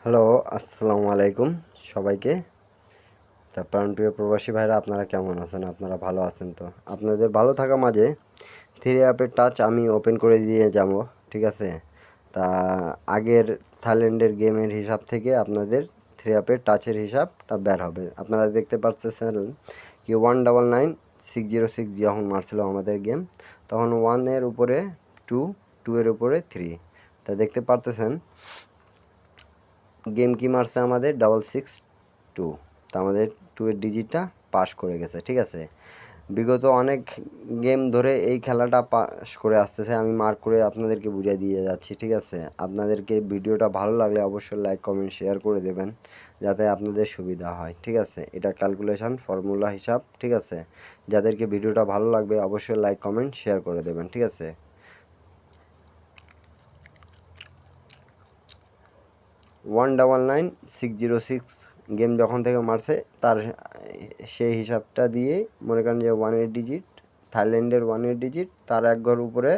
Hello, আসসালামু আলাইকুম সবাইকে। প্রাণপ্রিয় প্রবাসী ভাইরা আপনারা কেমন আছেন? আপনারা ভালো আছেন তো? আপনাদের ভালো থাকা মাঝে থ্রি অ্যাপের টাচ আমি ওপেন করে দিয়ে যাব, ঠিক আছে? তা আগের থাইল্যান্ডের গেমের হিসাব থেকে আপনাদের থ্রি অ্যাপের টাচের হিসাবটা বের হবে। আপনারা দেখতে পাচ্ছেন কি 199 606 যখন মারছিল আমাদের গেম, তখন 1-এর উপরে 2, 2-এর উপরে 3। তা দেখতে পারতেছেন গেম কি মারছে আমাদের 662। তা আমাদের 2-এর ডিজিটটা পাস করে গেছে, ঠিক আছে? বিগত অনেক গেম ধরে এই খেলাটা পাস করে আসতেছে, আমি মার্ক করে আপনাদেরকে বুঝিয়ে দিয়ে যাচ্ছি, ঠিক আছে? আপনাদেরকে ভিডিওটা ভালো লাগলে অবশ্যই লাইক কমেন্ট শেয়ার করে দেবেন, যাতে আপনাদের সুবিধা হয়, ঠিক আছে? এটা ক্যালকুলেশন ফর্মুলা হিসাব, ঠিক আছে? যাদেরকে ভিডিওটা ভালো লাগবে অবশ্যই লাইক কমেন্ট শেয়ার করে দেবেন, ঠিক আছে? 199 606 গেম যখন থেকে মারছে তার সেই হিসাবটা দিয়ে মনে করেন যে 1-এর ডিজিট, থাইল্যান্ডের 1-এর ডিজিট, তার এক ঘর উপরে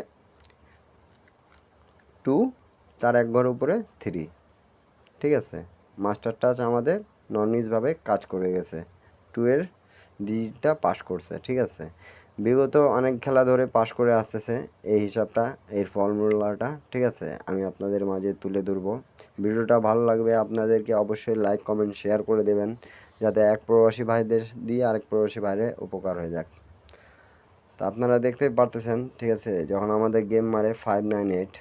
2, তার এক ঘর উপরে 3, ঠিক আছে? মাস্টার টাচ আমাদের নর্নিজভাবে কাজ করে গেছে, 2-এর ডিজিটটা পাস করছে, ঠিক আছে? বিগত অনেক খেলা ধরে পাস করে আসতেছে এই হিসাবটা, এই ফর্মুলাটা, ঠিক আছে? আমি আপনাদের মাঝে তুলে ধরবো। ভিডিওটা ভালো লাগবে আপনাদেরকে অবশ্যই লাইক কমেন্ট শেয়ার করে দেবেন, যাতে এক প্রবাসী ভাইদের দিয়ে আরেক প্রবাসী ভাইরে উপকার হয়ে যাক। তা আপনারা দেখতে পারতেছেন, ঠিক আছে? যখন আমাদের গেম মারে 598,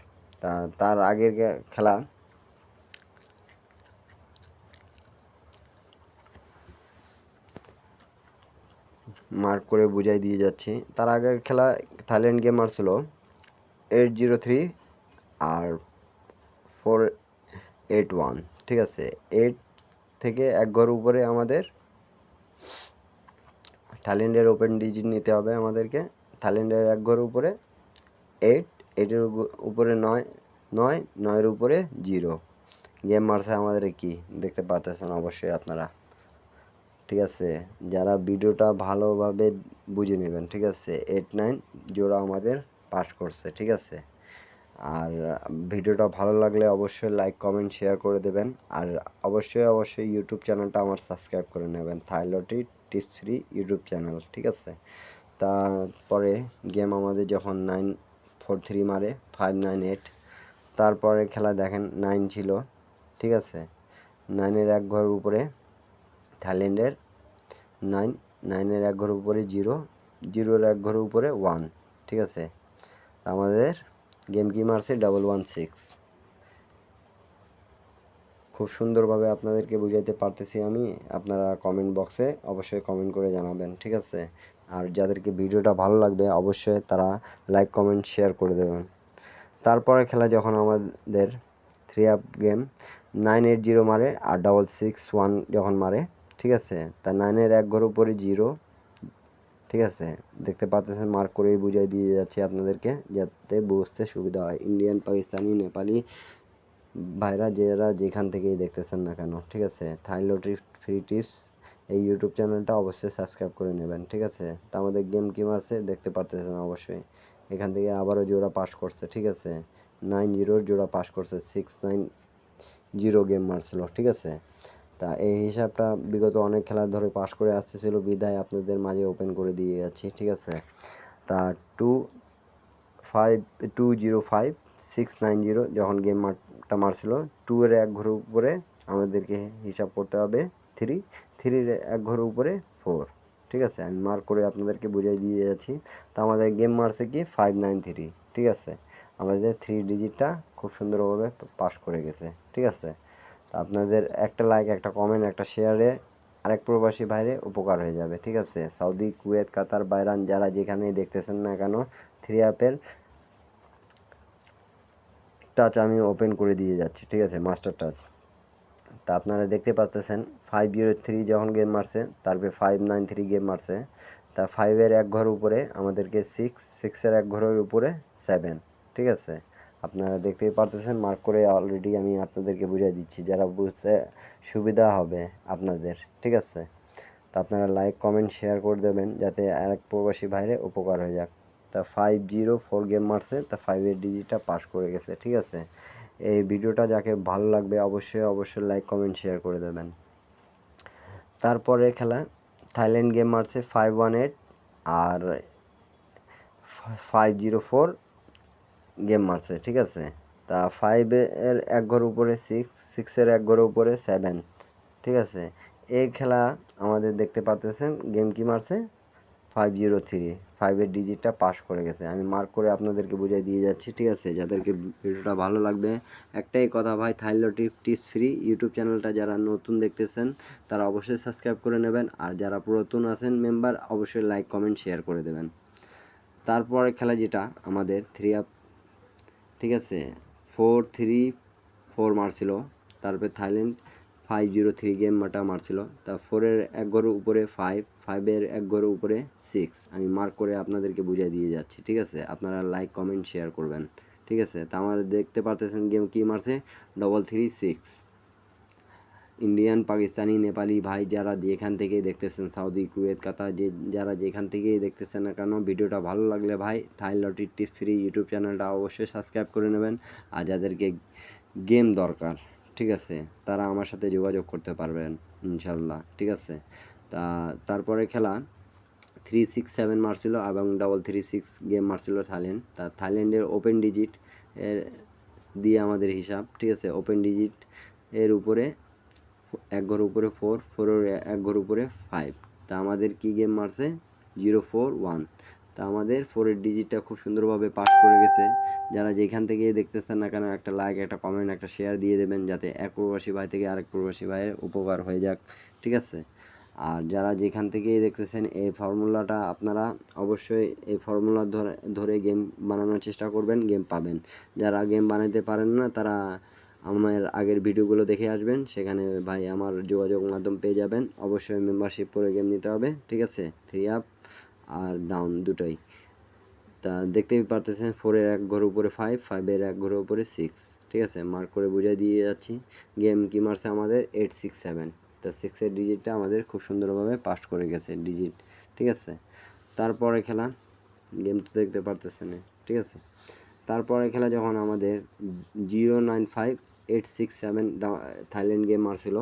তার আগের খেলা মার্ক করে বুঝাই দিয়ে যাচ্ছি। তার আগের খেলা থাইল্যান্ড গেম মারছিল 803 আর 481, ঠিক আছে? 8 থেকে এক ঘর উপরে আমাদের থাইল্যান্ডের ওপেন ডিজিট নিতে হবে আমাদেরকে। থাইল্যান্ডের এক ঘর উপরে 8, 8-এর উপরে 9, 9, 9-এর উপরে 0। গেম মারছে আমাদের কি দেখতে পারতেছেন অবশ্যই আপনারা, ঠিক আছে? যারা ভিডিওটা ভালোভাবে বুঝে নেবেন, ঠিক আছে? 8-9 জোড়া আমাদের পাস করছে, ঠিক আছে? আর ভিডিওটা ভালো লাগলে অবশ্যই লাইক কমেন্ট শেয়ার করে দেবেন, আর অবশ্যই ইউটিউব চ্যানেলটা আমার সাবস্ক্রাইব করে নেবেন, থাইলটি টিপস ফ্রি ইউটিউব চ্যানেল, ঠিক আছে? তারপরে গেম আমাদের যখন 943 মারে 598, তারপরে খেলা দেখেন 9 ছিল, ঠিক আছে? 9-এর এক ঘর উপরে থাইল্যান্ডের 9, 9-এর এক ঘর উপরে 0, 0-এর এক ঘর উপরে 1, ঠিক আছে? আমাদের গেম কি মারছে 116। খুব সুন্দরভাবে আপনাদেরকে বুঝাইতে পারতেছি আমি, আপনারা কমেন্ট বক্সে অবশ্যই কমেন্ট করে জানাবেন, ঠিক আছে? আর যাদেরকে ভিডিওটা ভালো লাগবে অবশ্যই তারা লাইক কমেন্ট শেয়ার করে দেবেন। তারপরে খেলা যখন আমাদের থ্রি আপ গেম 980 মারে আর 661 যখন মারে, ঠিক আছে? তা 9-এর এক ঘর উপরে 0, ঠিক আছে? দেখতে পাচ্ছেন, মার্ক করেই বুঝাই দিয়ে যাচ্ছি আপনাদেরকে, যাতে বুঝতে সুবিধা হয়। ইন্ডিয়ান, পাকিস্তানি, নেপালি ভাইরা যারা যেখান থেকেই দেখতেছেন না কেন, ঠিক আছে? থাইলটি ফ্রি টিপস এই ইউটিউব চ্যানেলটা অবশ্যই সাবস্ক্রাইব করে নেবেন, ঠিক আছে? তা আমাদের গেম কি মারছে দেখতে পারতেছেন অবশ্যই। এখান থেকে আবারও জোড়া পাস করছে, ঠিক আছে? 9-0 জোড়া পাস করছে, 690 গেম মারছিল, ঠিক আছে? তা এই হিসাবটা বিগত অনেক খেলা ধরে পাস করে আসতেছিল বিদায় আপনাদের মাঝে ওপেন করে দিয়ে যাচ্ছি, ঠিক আছে? তা 2505690 যখন গেমটা মারছিল, 2-এর এক ঘরের উপরে আমাদেরকে হিসাব করতে হবে 3, 3-এর এক ঘরের উপরে 4, ঠিক আছে? আমি মার্ক করে আপনাদেরকে বুঝিয়ে দিয়ে যাচ্ছি। তা আমাদের গেম মারছে কি 593, ঠিক আছে? আমাদের 3 ডিজিটটা খুব সুন্দরভাবে পাস করে গেছে, ঠিক আছে? তা আপনাদের একটা লাইক, একটা কমেন্ট, একটা শেয়ারে আরেক প্রবাসী বাইরে উপকার হয়ে যাবে, ঠিক আছে? সৌদি, কুয়েত, কাতার, বাইরান যারা যেখানেই দেখতেছেন না কেন, থ্রি অ্যাপের টাচ আমি ওপেন করে দিয়ে যাচ্ছি, ঠিক আছে? Master touch. তা আপনারা দেখতে পাচ্তেছেন 503 যখন গেম মারছে, তারপরে 593 গেম মারছে। তা 5-এর এক ঘর উপরে আমাদেরকে 6, 6-এর এক ঘরের উপরে 7, ঠিক আছে? আপনারা দেখতেই পারতেছেন, মার্ক করে অলরেডি আমি আপনাদেরকে বুঝিয়ে দিচ্ছি, যারা বুঝতে সুবিধা হবে আপনাদের, ঠিক আছে? তা আপনারা লাইক কমেন্ট শেয়ার করে দেবেন, যাতে আরেক প্রবাসী ভাইরে উপকার হয়ে যাক। তা 504 গেম মারছে, তা 5-এর ডিজিটটা পাস করে গেছে, ঠিক আছে? এই ভিডিওটা যাকে ভালো লাগবে অবশ্যই লাইক কমেন্ট শেয়ার করে দেবেন। তারপরে খেলা থাইল্যান্ড গেম মারছে 518 আর 504 গেম মারছে, ঠিক আছে। তা 5-এর এক ঘর উপরে 6-এর এক ঘর উপরে 7, ঠিক আছে। এই খেলা আমাদের দেখতে পারতেছেন গেম কি মারছে 503, 5-এর ডিজিটটা পাস করে গেছে। আমি মার্ক করে আপনাদেরকে বুঝাই দিয়ে যাচ্ছি, ঠিক আছে। যাদেরকে ভিডিওটা ভালো লাগবে একটাই কথা ভাই, থাইল্যান্ড টিপস ফ্রি ইউটিউব চ্যানেলটা যারা নতুন দেখতেছেন তারা অবশ্যই সাবস্ক্রাইব করে নেবেন, আর যারা পুরাতন আছেন মেম্বার অবশ্যই লাইক কমেন্ট শেয়ার করে দেবেন। তারপরে খেলা যেটা আমাদের 3 ঠিক আছে 4-3-4 মারছিল। তারপরে থাইল্যান্ড 503 গেমটা মারছিল। তা 4-এর এক ঘরের উপরে 5-5-এর এক ঘরের উপরে 6। আমি মার্ক করে আপনাদেরকে বুঝিয়ে দিয়ে যাচ্ছি, ঠিক আছে। আপনারা লাইক কমেন্ট শেয়ার করবেন, ঠিক আছে। তা আমার দেখতে পারতেছেন গেম কি মারছে 336। ইন্ডিয়ান, পাকিস্তানি, নেপালি ভাই যারা যেখান থেকেই দেখতেছেন, সাউদি, কুয়েত, কাতার, যারা যেখান থেকেই দেখতেছেন না কেন, ভিডিওটা ভালো লাগলে ভাই থাইল্যান্ড টিপস ফ্রি ইউটিউব চ্যানেলটা অবশ্যই সাবস্ক্রাইব করে নেবেন। আর যাদেরকে গেম দরকার, ঠিক আছে, তারা আমার সাথে যোগাযোগ করতে পারবেন ইনশাল্লাহ, ঠিক আছে। তারপরে খেলা 367 মারছিল এবং 336 গেম মারছিল থাইল্যান্ড। তা থাইল্যান্ডের ওপেন ডিজিট এর দিয়ে আমাদের হিসাব, ঠিক আছে। ওপেন ডিজিট এর উপরে এক ঘর উপরে 4-4-এর এক ঘর উপরে 5। তা আমাদের কি গেম মারছে 041। তা আমাদের 4-এর ডিজিটটা খুব সুন্দরভাবে পাস করে গেছে। যারা যেখান থেকে দেখতেছেন না কেন একটা লাইক, একটা কমেন্ট, একটা শেয়ার দিয়ে দেবেন, যাতে এক প্রবাসী ভাই থেকে আরেক প্রবাসী ভাইয়ের উপকার হয়ে যাক, ঠিক আছে। আর যারা যেখান থেকেই দেখতেছেন এই ফর্মুলাটা আপনারা অবশ্যই এই ফর্মুলা ধরে গেম বানানোর চেষ্টা করবেন, গেম পাবেন। যারা গেম বানাতে পারেন না তারা আমার আগের ভিডিওগুলো দেখে আসবেন, সেখানে ভাই আমার যোগাযোগ মাধ্যম পেয়ে যাবেন। অবশ্যই মেম্বারশিপ করে গেম নিতে হবে, ঠিক আছে। 3 আপ আর ডাউন দুটোই। তা দেখতেই পারতেছেন 4-এর এক ঘর উপরে 5-5-এর এক ঘর উপরে 6, ঠিক আছে। মার্ক করে বুঝিয়ে দিয়ে যাচ্ছি। গেম কি মারছে আমাদের 867। তা 6-এর ডিজিটটা আমাদের খুব সুন্দরভাবে পাস করে গেছে ডিজিট, ঠিক আছে। তারপরে খেলা গেম তো দেখতে পারতেছেন, ঠিক আছে। তারপরে খেলা যখন আমাদের 095-867 থাইল্যান্ড গেম মারছিল,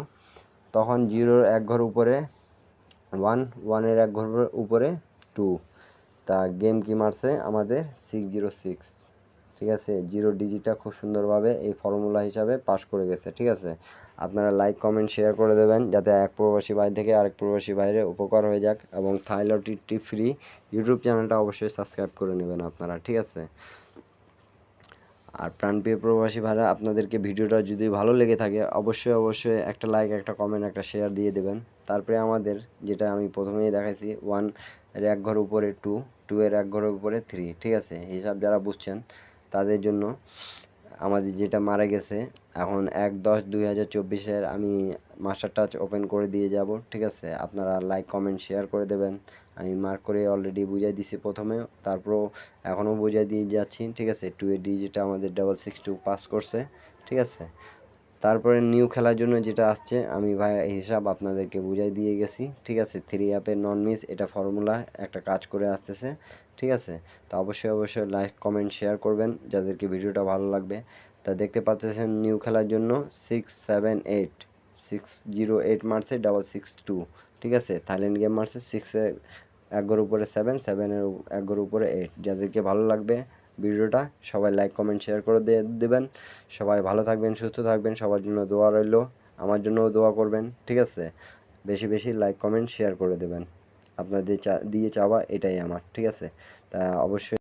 তখন 0-র এক ঘর উপরে 1-1-এর এক ঘর উপরে 2। তা গেম কি মারছে আমাদের 606, ঠিক আছে। 0 ডিজিটটা খুব সুন্দরভাবে এই ফর্মুলা হিসাবে পাস করে গেছে, ঠিক আছে। আপনারা লাইক কমেন্ট শেয়ার করে দেবেন, যাতে এক প্রবাসী ভাই থেকে আরেক প্রবাসী ভাইয়ের উপকার হয়ে যাক। এবং থাইল্যান্ড টিপ ফ্রি ইউটিউব চ্যানেলটা অবশ্যই সাবস্ক্রাইব করে নেবেন আপনারা, ঠিক আছে। আর প্রাণপ্রিয় প্রবাসী ভাইরা, আপনাদেরকে ভিডিওটা যদি ভালো লেগে থাকে অবশ্যই একটা লাইক, একটা কমেন্ট, একটা শেয়ার দিয়ে দেবেন। তারপরে আমাদের যেটা আমি প্রথমেই দেখাইছি 1-এর এক ঘর উপরে 2-এর এক ঘরের উপরে 3, ঠিক আছে। হিসাব যারা বুঝছেন তাদের জন্য আমাদের যেটা মারা গেছে এখন 1/10/2024 আমি মাস্টার টাচ ওপেন করে দিয়ে যাব, ঠিক আছে। আপনারা লাইক কমেন্ট শেয়ার করে দেবেন। আমি মার্ক করে অলরেডি বুঝাই দিছি প্রথমে, তারপরও এখনও বুঝাই দিয়ে যাচ্ছি, ঠিক আছে। 2-এর ডিজিটটা আমাদের 662 পাস করছে, ঠিক আছে। তারপরে নিউ খেলার জন্য যেটা আসছে আমি ভাই হিসাব আপনাদেরকে বুঝাই দিয়ে গেছি, ঠিক আছে। 3 অ্যাপের নন মিস এটা ফর্মুলা একটা কাজ করে আসতেছে, ঠিক আছে। তো অবশ্যই লাইক কমেন্ট শেয়ার করবেন যাদেরকে ভিডিওটা ভালো লাগবে। তা দেখতে পাচ্ছেন নিউ খেলার জন্য 678 608 মারছে 662, ঠিক আছে। থাইল্যান্ড গেম মারছে 6-এর এক ঘর উপরে 7-7-এর এক ঘর উপরে 8। যাদেরকে ভালো লাগবে ভিডিওটা সবাই লাইক কমেন্ট শেয়ার করে দেবেন। সবাই ভালো থাকবেন, সুস্থ থাকবেন, সবার জন্য দোয়া রইল। আমার জন্যও দোয়া করবেন, ঠিক আছে। বেশি লাইক কমেন্ট শেয়ার করে দেবেন। আপনাদের দিয়ে চাওয়া এটাই আমার, ঠিক আছে। তা অবশ্যই